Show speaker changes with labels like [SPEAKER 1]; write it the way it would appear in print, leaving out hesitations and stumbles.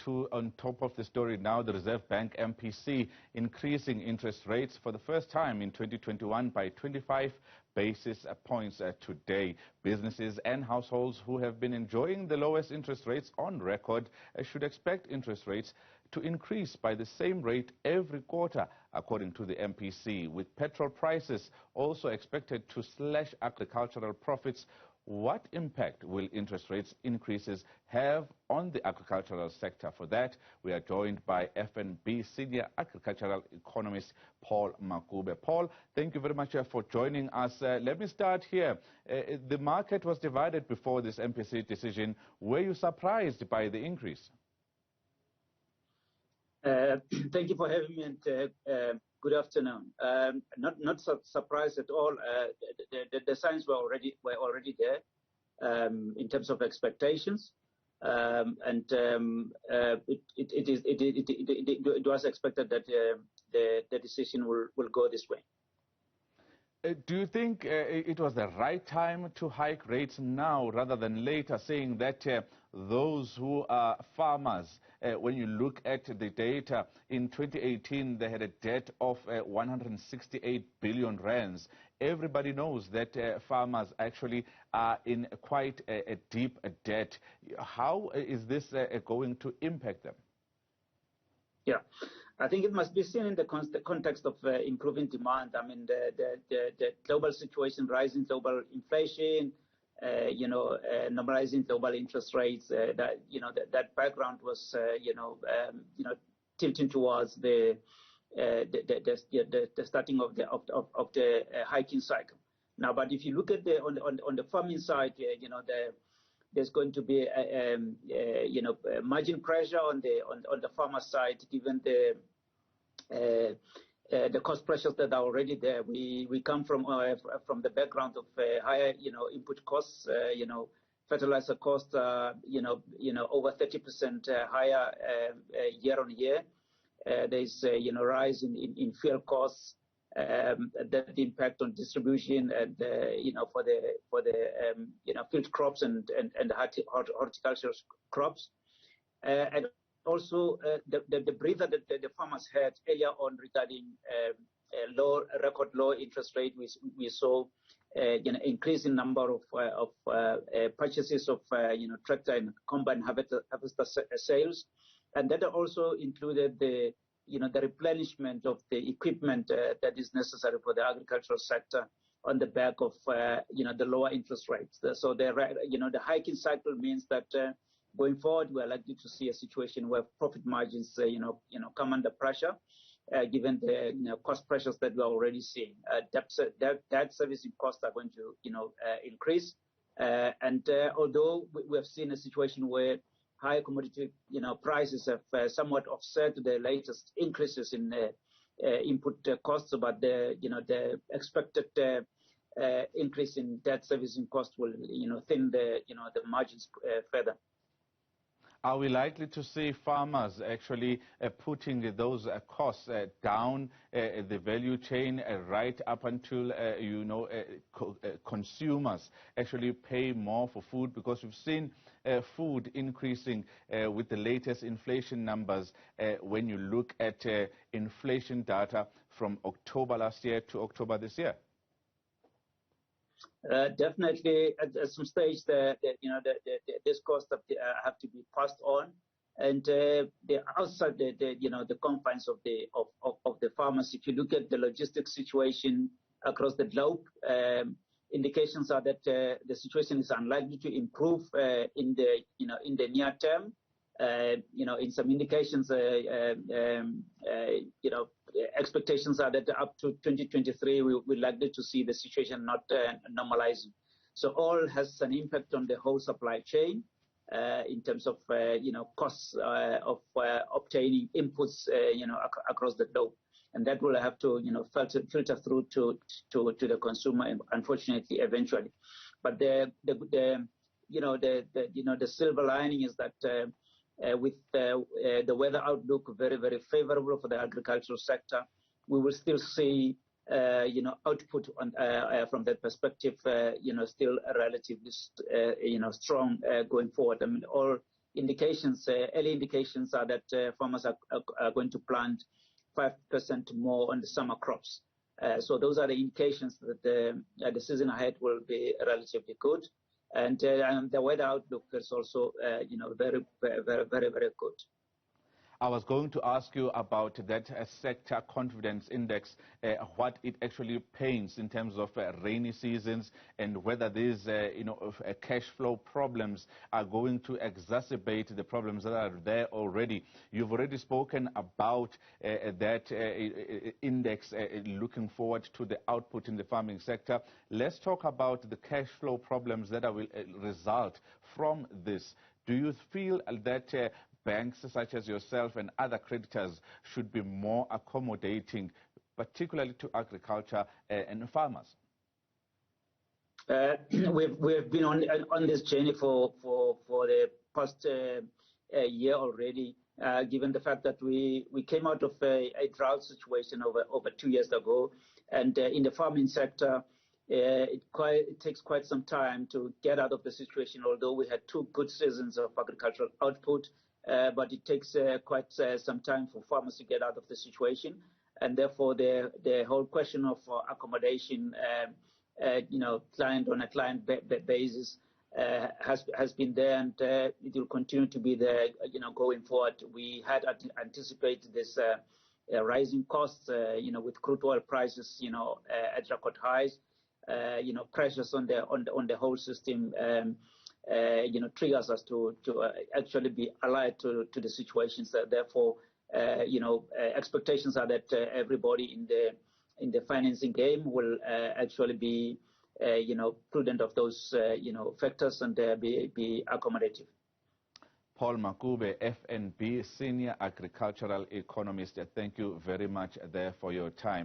[SPEAKER 1] on top of the story now, the Reserve Bank MPC increasing interest rates for the first time in 2021 by 25 basis points today. Businesses and households who have been enjoying the lowest interest rates on record should expect interest rates to increase by the same rate every quarter, according to the MPC, with petrol prices also expected to slash agricultural profits. What impact will interest rates increases have on the agricultural sector? For that, we are joined by FNB Senior Agricultural Economist Paul Makube. Paul, thank you very much for joining us. Let me start here. The market was divided before this MPC decision. Were you surprised by the increase?
[SPEAKER 2] Thank you for having me, and good afternoon. Not surprised at all. The signs were already there in terms of expectations, and it was expected that the decision will go this way.
[SPEAKER 1] Do you think it was the right time to hike rates now rather than later, saying that those who are farmers, when you look at the data, in 2018 they had a debt of 168 billion rands. Everybody knows that farmers actually are in quite a deep debt. How is this going to impact them?
[SPEAKER 2] Yeah, I think it must be seen in the context of improving demand. I mean, the global situation, rising global inflation, normalizing global interest rates. That background was, tilting towards the starting of the hiking cycle. Now, but if you look at on the farming side, there's going to be margin pressure on the farmer side, given the cost pressures that are already there. We come from the background of higher input costs. Fertilizer costs over 30% higher year on year. There's rise in fuel costs. That impact on distribution and for the field crops and horticultural crops, and also the breather that the farmers had earlier on regarding record low interest rate. We saw increasing number of purchases of tractor and combine harvester sales, and that also included the replenishment of the equipment that is necessary for the agricultural sector on the back of the lower interest rates. So the hiking cycle means that going forward we are likely to see a situation where profit margins come under pressure, given the cost pressures that we are already seeing. Debt servicing costs are going to increase, and although we have seen a situation where higher commodity prices have somewhat offset the latest increases in input costs, but the expected increase in debt servicing costs will thin the margins further.
[SPEAKER 1] Are we likely to see farmers actually putting those costs down the value chain right up until consumers actually pay more for food? Because we've seen food increasing with the latest inflation numbers when you look at inflation data from October last year to October this year.
[SPEAKER 2] Definitely, at some stage, this cost have to be passed on, and the outside the confines of the farmers. If you look at the logistics situation across the globe, indications are that the situation is unlikely to improve in the near term. In some indications, expectations are that up to 2023, we're likely to see the situation not normalizing. So all has an impact on the whole supply chain in terms of costs of obtaining inputs across the globe, and that will have to filter through to the consumer, unfortunately, eventually. But the silver lining is that with the weather outlook very, very favorable for the agricultural sector, we will still see output from that perspective still relatively strong going forward. I mean, all indications, early indications are that farmers are going to plant 5% more on the summer crops. So those are the indications that the season ahead will be relatively good. And the weather outlook is also, very, very, very, very good.
[SPEAKER 1] I was going to ask you about that sector confidence index, what it actually paints in terms of rainy seasons, and whether these, cash flow problems are going to exacerbate the problems that are there already. You've already spoken about that index looking forward to the output in the farming sector. Let's talk about the cash flow problems that will result from this. Do you feel that banks such as yourself and other creditors should be more accommodating, particularly to agriculture and farmers?
[SPEAKER 2] We've been on this journey for the past year already, given the fact that we came out of a drought situation over 2 years ago, and in the farming sector, it takes quite some time to get out of the situation. Although we had 2 good seasons of agricultural output, but it takes quite some time for farmers to get out of the situation, and therefore the whole question of accommodation, client on a client basis, has been there, and it will continue to be there, going forward. We had anticipated this rising costs, with crude oil prices, at record highs, pressures on the whole system. Triggers us to actually be allied to the situations. Therefore, expectations are that everybody in the financing game will actually be, prudent of those, factors, and be accommodative.
[SPEAKER 1] Paul Makube, FNB, Senior Agricultural Economist, thank you very much there for your time.